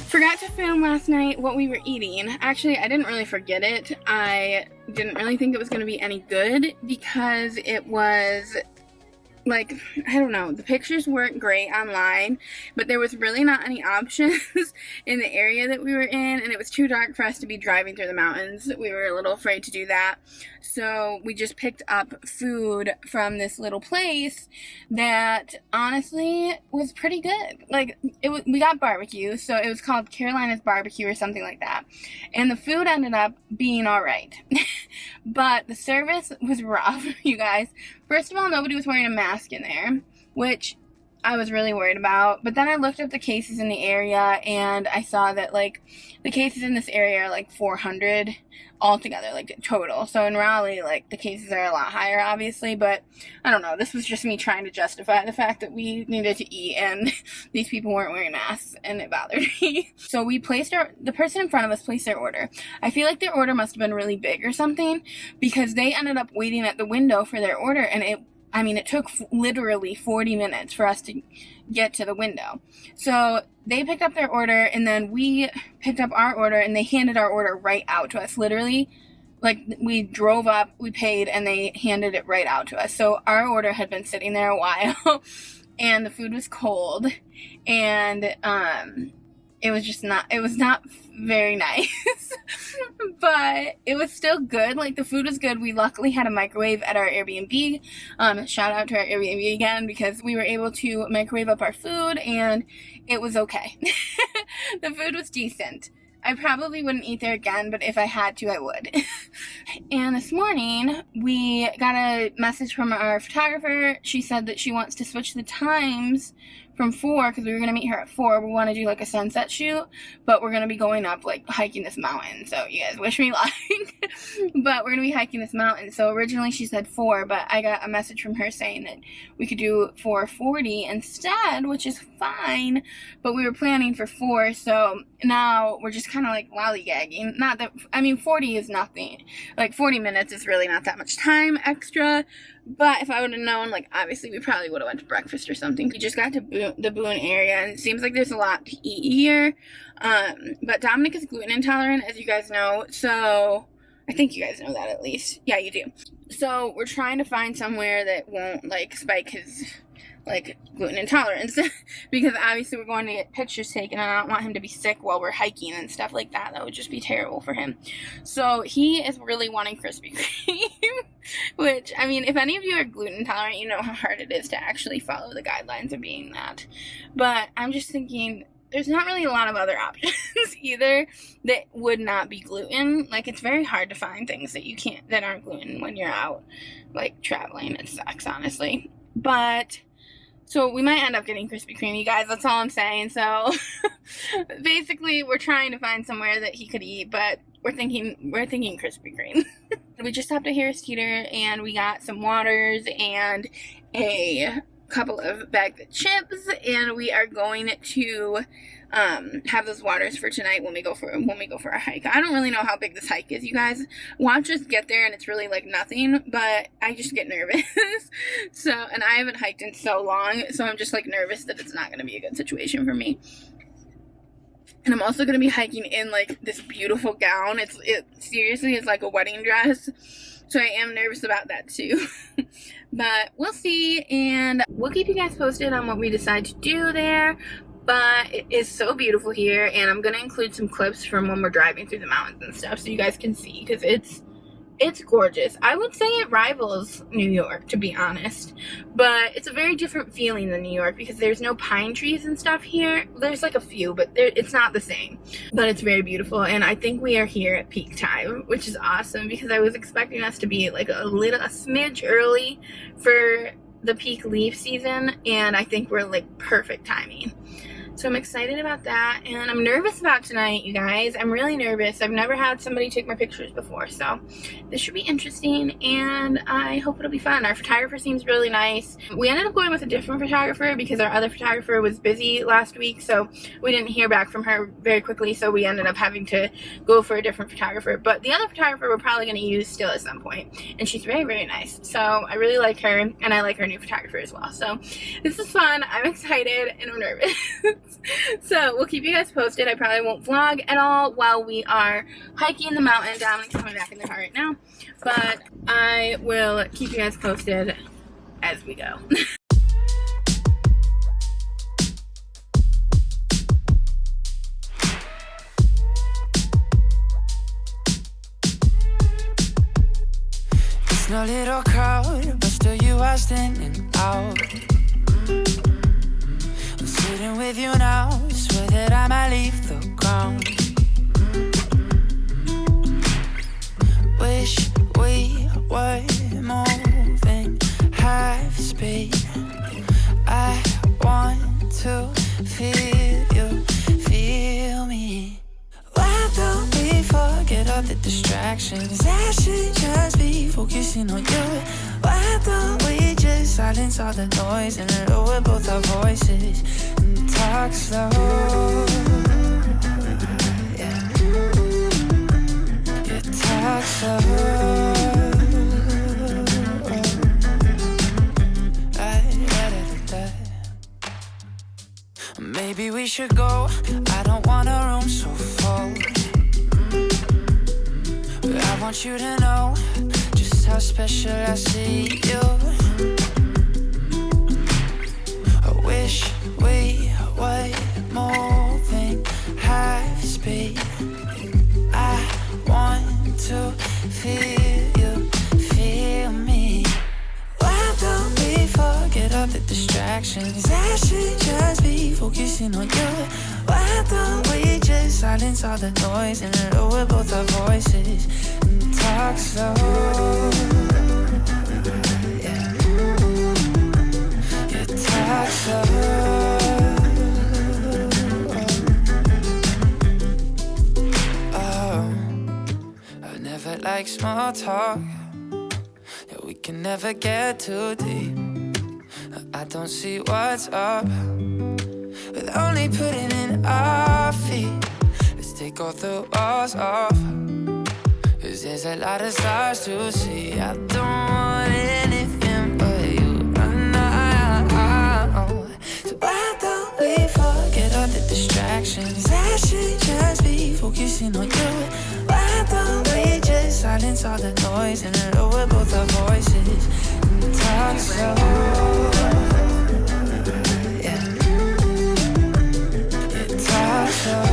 Forgot to film last night what we were eating. Actually, I didn't really forget it. I didn't really think it was going to be any good because it was, like, I don't know, the pictures weren't great online, but there was really not any options in the area that we were in, and it was too dark for us to be driving through the mountains. We were a little afraid to do that, so we just picked up food from this little place that honestly was pretty good. Like, we got barbecue, so it was called Carolina's Barbecue or something like that, and the food ended up being alright, but the service was rough, you guys. First of all, nobody was wearing a mask in there, which I was really worried about. But then I looked up the cases in the area, and I saw that, like, the cases in this area are, like, 400 altogether, like, total. So in Raleigh, like, the cases are a lot higher, obviously. But, I don't know, this was just me trying to justify the fact that we needed to eat, and these people weren't wearing masks, and it bothered me. So we placed the person in front of us placed their order. I feel like their order must have been really big or something, because they ended up waiting at the window for their order, and it took literally 40 minutes for us to get to the window. So they picked up their order, and then we picked up our order, and they handed our order right out to us. Literally, like, we drove up, we paid, and they handed it right out to us. So our order had been sitting there a while, and the food was cold, and it was not very nice, but it was still good. Like, the food was good. We luckily had a microwave at our Airbnb. Shout out to our Airbnb again, because we were able to microwave up our food, and it was okay. The food was decent. I probably wouldn't eat there again, but if I had to, I would. And this morning, we got a message from our photographer. She said that she wants to switch the times from 4, because we were going to meet her at 4. We want to do, like, a sunset shoot, but we're going to be going up, like, hiking this mountain. So you guys wish me luck. But we're going to be hiking this mountain. So originally she said 4, but I got a message from her saying that we could do 4:40 instead, which is fine. But we were planning for 4, so now we're just kind of, like, lollygagging. Not that, 40 is nothing. Like, 40 minutes is really not that much time extra. But if I would have known, like, obviously we probably would have went to breakfast or something. We just got to the Boone area, and it seems like there's a lot to eat here. But Dominic is gluten intolerant, as you guys know, so I think you guys know that at least. Yeah, you do. So we're trying to find somewhere that won't, like, spike his, like, gluten intolerance, because obviously we're going to get pictures taken, and I don't want him to be sick while we're hiking and stuff like that. That would just be terrible for him. So he is really wanting Krispy Kreme, which, if any of you are gluten intolerant, you know how hard it is to actually follow the guidelines of being that. But I'm just thinking, there's not really a lot of other options either that would not be gluten. Like, it's very hard to find things that aren't gluten when you're out, like, traveling. It sucks, honestly. But so we might end up getting Krispy Kreme, you guys. That's all I'm saying. So basically, we're trying to find somewhere that he could eat, but we're thinking Krispy Kreme. We just stopped at Harris Teeter, and we got some waters and a couple of bags of chips, and we are going to have those waters for tonight when we go for our hike. I don't really know how big this hike is, you guys. Watch us get there, and it's really, like, nothing, but I just get nervous. And I haven't hiked in so long, so I'm just, like, nervous that it's not going to be a good situation for me. And I'm also going to be hiking in, like, this beautiful gown. It seriously is like a wedding dress, so I am nervous about that too. But we'll see, and we'll keep you guys posted on what we decide to do there. But it is so beautiful here, and I'm going to include some clips from when we're driving through the mountains and stuff so you guys can see, because it's gorgeous. I would say it rivals New York, to be honest, but it's a very different feeling than New York, because there's no pine trees and stuff here. There's, like, a few, but it's not the same. But it's very beautiful, and I think we are here at peak time, which is awesome, because I was expecting us to be, like, a smidge early for the peak leaf season, and I think we're, like, perfect timing. So I'm excited about that, and I'm nervous about tonight, you guys. I'm really nervous. I've never had somebody take my pictures before, so this should be interesting, and I hope it'll be fun. Our photographer seems really nice. We ended up going with a different photographer because our other photographer was busy last week, so we didn't hear back from her very quickly, so we ended up having to go for a different photographer. But the other photographer we're probably going to use still at some point, and she's very, very nice. So I really like her, and I like our new photographer as well. So this is fun. I'm excited, and I'm nervous. So we'll keep you guys posted. I probably won't vlog at all while we are hiking the mountain. Dominic's coming back in the car right now, but I will keep you guys posted as we go. No little crowd, but still you are standing out. I'm sitting with you now, swear that I might leave the ground. Wish we were moving half speed. I want to feel you, feel me. Why don't we forget all the distractions? I should just be focusing on you. Why don't we just silence all the noise and lower both our voices and talk slow? Yeah, yeah, talk slow. Maybe we should go. I don't want a room so full. But I want you to know just how special I see you. I wish we were moving half speed. I want to feel you, feel me. Why don't we forget all the distractions? I should just be focusing on you. Why don't we just silence all the noise and lower both our voices and talk slow? Yeah, yeah, talk slow. Oh, I never like small talk. Yeah, we can never get too deep. I don't see what's up with only putting in our feet. Let's take all the walls off, 'cause there's a lot of stars to see. I don't want anything but you. I know. So why don't we forget all the distractions? I should just be focusing on you. Why don't we just silence all the noise and lower both our voices and talk slow? Yeah, yeah, talk slow.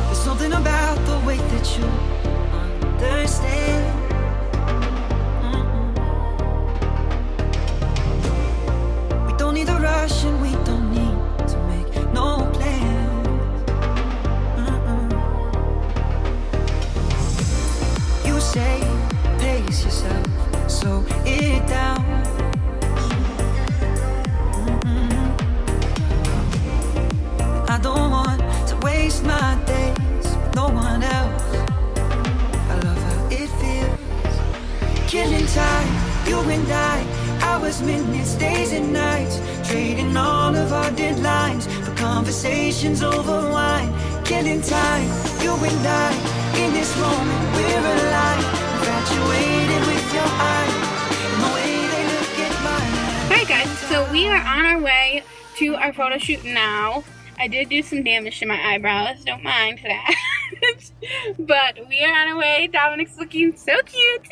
There's something about the way that you understand. We don't need a rush and we don't need to make no plans. You say, pace yourself, slow it down. I don't want to waste my days with no one else. I love how it feels. Killing time, you and I, hours, minutes, days and nights, trading all of our deadlines for conversations over wine. Killing time, you and I, in this moment we're alive, infatuated with your eyes and the way they look at mine. Alright guys, so we are on our way to our photo shoot now. I did do some damage to my eyebrows, don't mind that. But we are on our way. Dominic's looking so cute.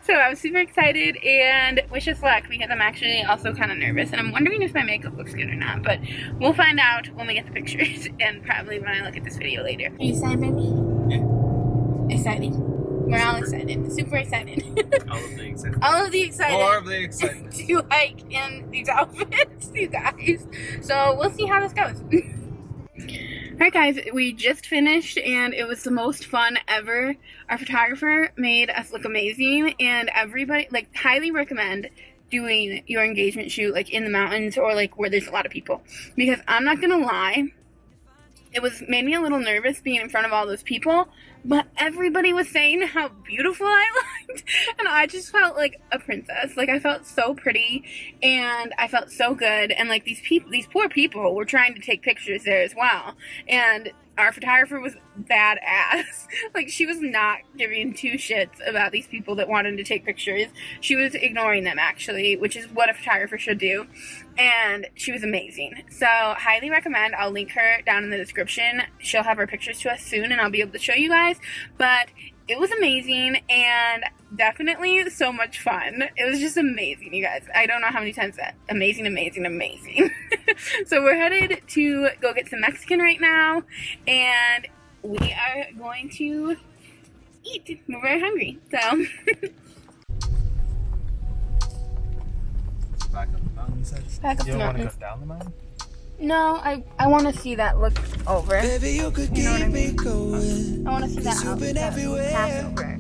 So I'm super excited and wish us luck because I'm actually also kind of nervous and I'm wondering if my makeup looks good or not, but we'll find out when we get the pictures and probably when I look at this video later. Are you excited, baby? Excited. We're all excited. Super excited. All of the excitement. All of the excitement. More of the excitement. To hike in these outfits, you guys. So we'll see how this goes. Alright guys, we just finished and it was the most fun ever. Our photographer made us look amazing and everybody, like, highly recommend doing your engagement shoot like in the mountains or like where there's a lot of people. Because I'm not gonna lie, it made me a little nervous being in front of all those people, but everybody was saying how beautiful I looked, and I just felt like a princess. Like, I felt so pretty, and I felt so good, and like these poor people were trying to take pictures there as well, and our photographer was badass. Like, she was not giving two shits about these people that wanted to take pictures. She was ignoring them, actually, which is what a photographer should do. And she was amazing. So, highly recommend. I'll link her down in the description. She'll have her pictures to us soon, and I'll be able to show you guys. But it was amazing, and definitely so much fun. It was just amazing, you guys. I don't know how many times that. Amazing, amazing, amazing. So we're headed to go get some Mexican right now, and we are going to eat. We're very hungry, so. Back up the mountain, you said? Back up You the don't want to mountain. go down the mountain? No, I want to see that look over. Baby, you could You know what keep I me mean? going. I want to see that, You've been that everywhere. Passover.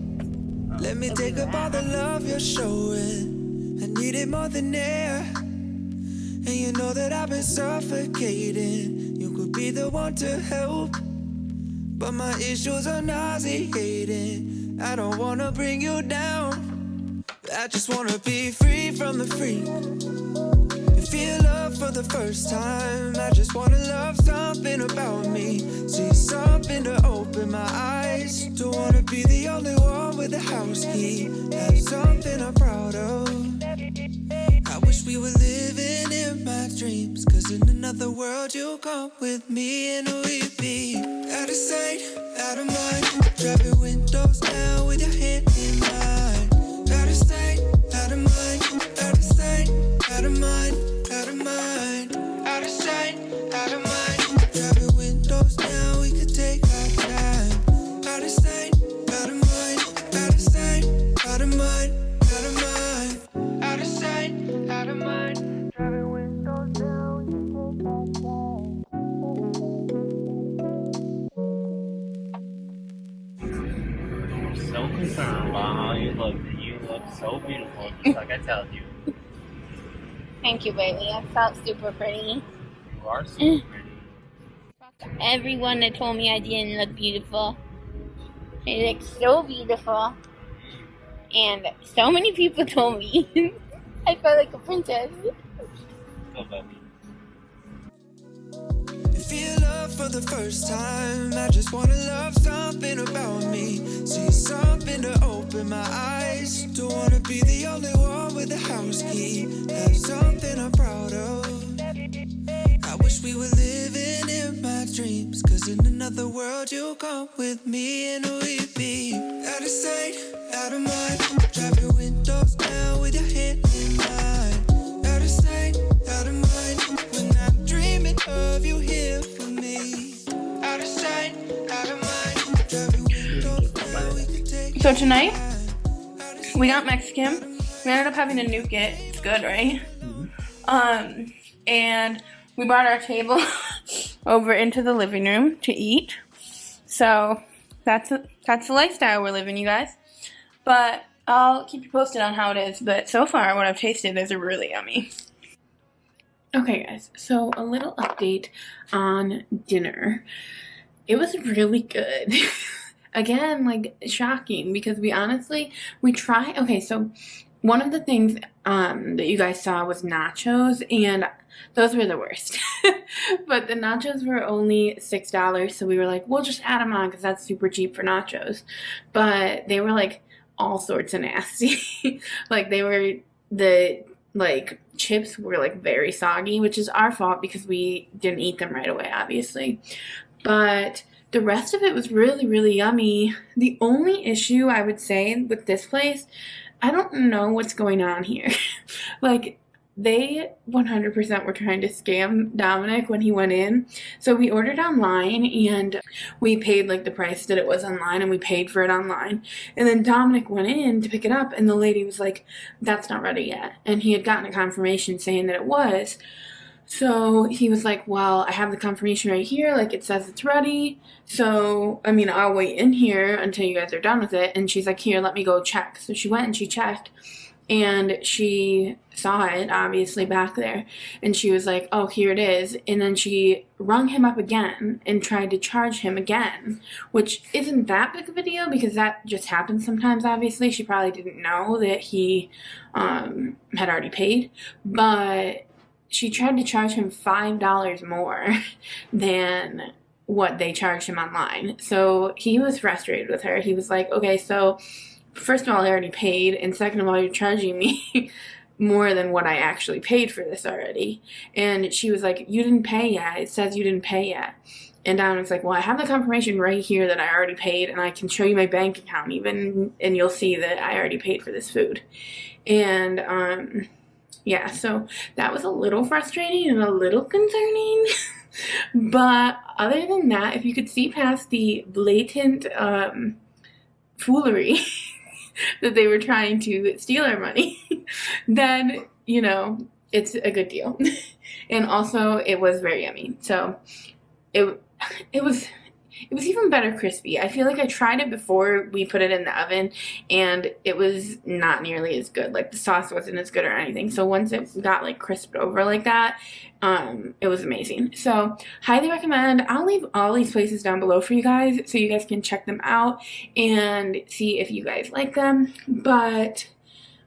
Let me take up all the love you're showing. I need it more than air. And you know that I've been suffocating. You could be the one to help. But my issues are nauseating. I don't wanna bring you down. I just wanna be free from the freak. And feel love for the first time. I just wanna love something about me. See something to open my eyes. Don't wanna be the only one with the house key. Have something I'm proud of. I wish we were living in my dreams. Cause in another world you'll come with me. And we'd be out of sight, out of mind. Driving windows down with your hand in mine. Out of sight, out of mind. Out of sight, out of mind. Out of mind. Out of sight, out of mind. Driving windows down, we could take our time. Out of sight, out of mind. Out of sight, out of mind. Out of mind. Out of sight, out of mind. Driving windows down, we could take our time. So concerned about how you look. You look so beautiful, just like I told you. Thank you, baby. I felt super pretty. You are so pretty. Everyone that told me I didn't look beautiful. I look so beautiful. And so many people told me I felt like a princess. So baby. Feel love for the first time. I just wanna love something about me. See something to open my eyes. Don't wanna be the only one with the house key. Have something I'm proud of. I wish we were living in my dreams. Cause in another world you'll come with me. And we'd be out of sight, out of mind. Driving windows down with your hand in mine. Out of sight, out of mind. When I'm dreaming of you here for me. Out of sight, out of mind. Driving windows down, we could take. So tonight, we got Mexican. We ended up having to nuke it. It's good, right? And we brought our table over into the living room to eat. So that's the lifestyle we're living, you guys. But I'll keep you posted on how it is. But so far, what I've tasted is really yummy. Okay, guys. So a little update on dinner. It was really good. Again, like, shocking, because we try. Okay, so one of the things that you guys saw was nachos, and those were the worst. But the nachos were only $6, so we were like, we'll just add them on because that's super cheap for nachos. But they were like all sorts of nasty. Like, the chips were like very soggy, which is our fault because we didn't eat them right away, obviously. But the rest of it was really, really yummy. The only issue I would say with this place, I don't know what's going on here. Like, they 100% were trying to scam Dominic when he went in. So we ordered online, and we paid like the price that it was online, and we paid for it online. And then Dominic went in to pick it up, and the lady was like, that's not ready yet. And he had gotten a confirmation saying that it was. So he was like, well, I have the confirmation right here. Like, it says it's ready. So, I mean, I'll wait in here until you guys are done with it. And she's like, here, let me go check. So she went and she checked. and she saw it obviously back there, and she was like, oh, here it is. And then she rung him up again and tried to charge him again, which isn't that big of a deal because that just happens sometimes. Obviously she probably didn't know that he had already paid, but she tried to charge him $5 more than what they charged him online. So he was frustrated with her. He was like, okay, so first of all, I already paid, and second of all, you're charging me more than what I actually paid for this already. And she was like, you didn't pay yet. It says you didn't pay yet. And Dominic's like, well, I have the confirmation right here that I already paid, and I can show you my bank account even, and you'll see that I already paid for this food. And yeah, so that was a little frustrating and a little concerning. But other than that, if you could see past the blatant foolery that they were trying to steal our money, then, you know, it's a good deal. And also, it was very yummy. So it was even better crispy. I feel like I tried it before we put it in the oven, and it was not nearly as good. Like, the sauce wasn't as good or anything. So once it got like crisped over like that, it was amazing. So highly recommend. I'll leave all these places down below for you guys so you guys can check them out and see if you guys like them. But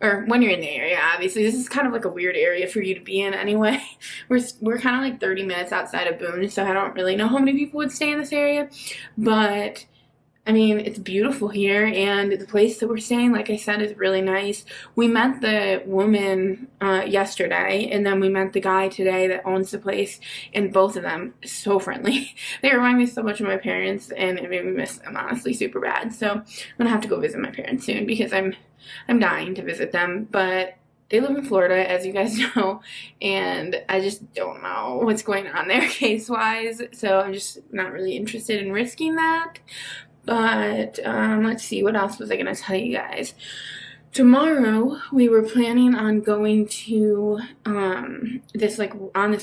or when you're in the area, obviously. This is kind of like a weird area for you to be in anyway. We're kind of like 30 minutes outside of Boone, so I don't really know how many people would stay in this area. But, I mean, it's beautiful here, and the place that we're staying, like I said, is really nice. We met the woman yesterday, and then we met the guy today that owns the place, and both of them so friendly. They remind me so much of my parents, and it made me miss them, honestly, super bad. So I'm going to have to go visit my parents soon because I'm dying to visit them, but they live in Florida, as you guys know, and I just don't know what's going on there case-wise, so I'm just not really interested in risking that. But let's see, what else was I going to tell you guys? Tomorrow, we were planning on going to this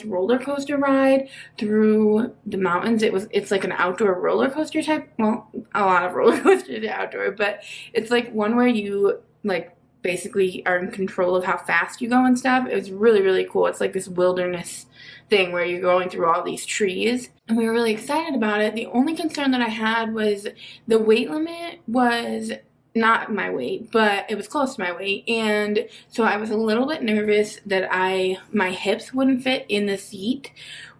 roller coaster ride through the mountains. It's like an outdoor roller coaster type. Well, a lot of roller coasters are outdoor, but it's like one where you like basically are in control of how fast you go and stuff. It was really, really cool. It's like this wilderness thing where you're going through all these trees, and we were really excited about it. The only concern that I had was the weight limit was not my weight, but it was close to my weight, and so I was a little bit nervous that my hips wouldn't fit in the seat,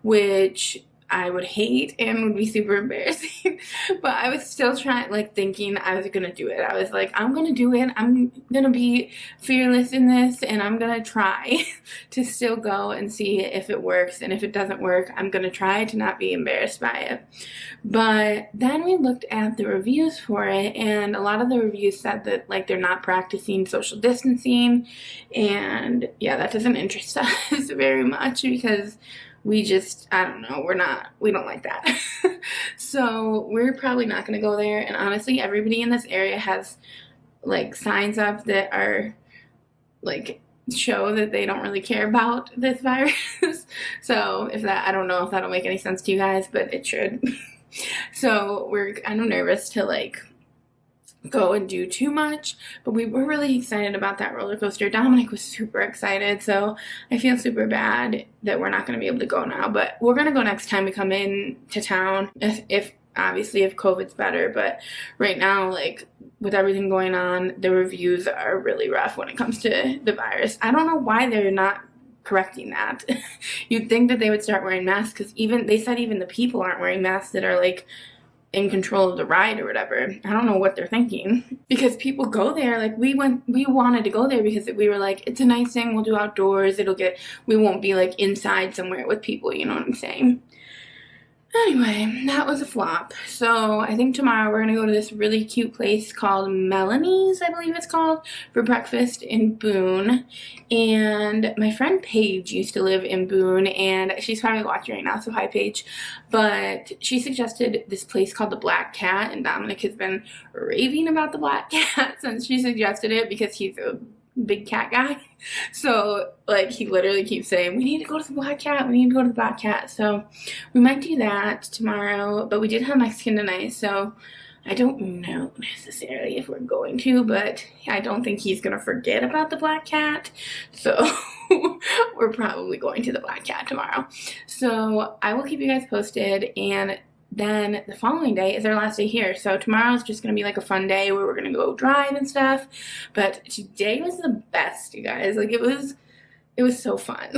which I would hate and would be super embarrassing. But I was still thinking I was gonna do it. I was like, I'm gonna do it. I'm gonna be fearless in this, and I'm gonna try to still go and see if it works. And if it doesn't work, I'm gonna try to not be embarrassed by it. But then we looked at the reviews for it, and a lot of the reviews said that like they're not practicing social distancing, and yeah, that doesn't interest us very much because we just, I don't know, we don't like that. So we're probably not going to go there. And honestly, everybody in this area has like signs up that are like show that they don't really care about this virus. So I don't know if that'll make any sense to you guys, but it should. So we're kind of nervous to like go and do too much, but we were really excited about that roller coaster. Dominic was super excited, so I feel super bad that we're not going to be able to go now, but we're going to go next time we come in to town, if obviously if COVID's better. But right now, like with everything going on, the reviews are really rough when it comes to the virus. I don't know why they're not correcting that. You'd think that they would start wearing masks, because they said even the people aren't wearing masks that are like in control of the ride or whatever. I don't know what they're thinking, because people go there, like we wanted to go there because we were like, it's a nice thing, we'll do outdoors, we won't be like inside somewhere with people, you know what I'm saying? Anyway, that was a flop. So I think tomorrow we're going to go to this really cute place called Melanie's, I believe it's called, for breakfast in Boone. And my friend Paige used to live in Boone, and she's probably watching right now, so hi Paige. But she suggested this place called the Black Cat, and Dominic has been raving about the Black Cat since she suggested it because he's a big cat guy. So like he literally keeps saying, we need to go to the Black Cat, we need to go to the Black Cat. So we might do that tomorrow, but we did have Mexican tonight, so I don't know necessarily if we're going to, but I don't think he's gonna forget about the black cat. So we're probably going to the black cat tomorrow. So I will keep you guys posted, and then the following day is our last day here. So tomorrow's just gonna be like a fun day where we're gonna go drive and stuff. But today was the best, you guys. Like it was so fun.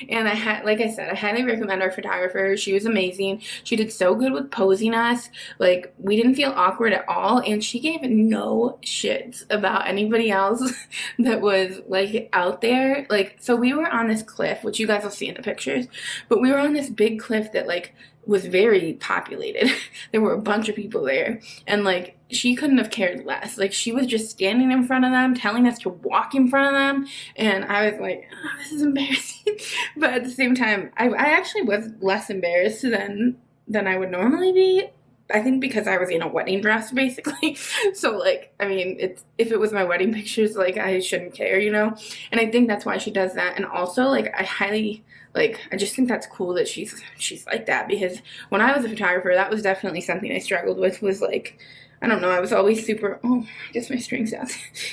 And like I said, I highly recommend our photographer. She was amazing. She did so good with posing us. Like, we didn't feel awkward at all, and she gave no shits about anybody else that was like out there. Like, so we were on this cliff, which you guys will see in the pictures, but we were on this big cliff that like was very populated. There were a bunch of people there, and like she couldn't have cared less. Like, she was just standing in front of them, telling us to walk in front of them, and I was like, oh, this is embarrassing. But at the same time, I actually was less embarrassed than I would normally be. I think because I was in a wedding dress, basically. So, like, I mean, if it was my wedding pictures, like, I shouldn't care, you know? And I think that's why she does that. And also, like, I just think that's cool that she's like that, because when I was a photographer, that was definitely something I struggled with, was like, I don't know, I was always super, oh, I guess my string's out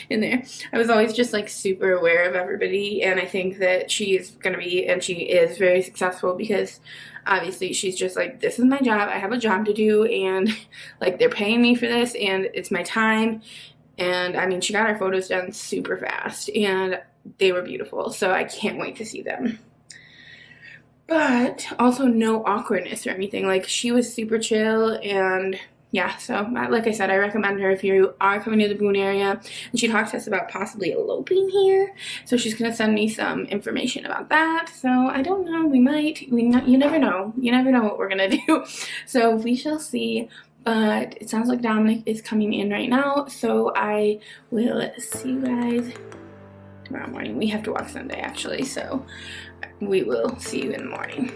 in there. I was always just like super aware of everybody, and I think that she is going to be, and she is very successful, because obviously she's just like, this is my job, I have a job to do, and like they're paying me for this, and it's my time. And I mean, she got our photos done super fast, and they were beautiful, so I can't wait to see them. But also no awkwardness or anything. Like, she was super chill, and yeah, so like I said, I recommend her if you are coming to the Boone area. And she talked to us about possibly eloping here, so she's gonna send me some information about that. So I don't know, you never know what we're gonna do. So we shall see. But it sounds like Dominic is coming in right now, so I will see you guys tomorrow morning. We have to walk Sunday actually, so we will see you in the morning.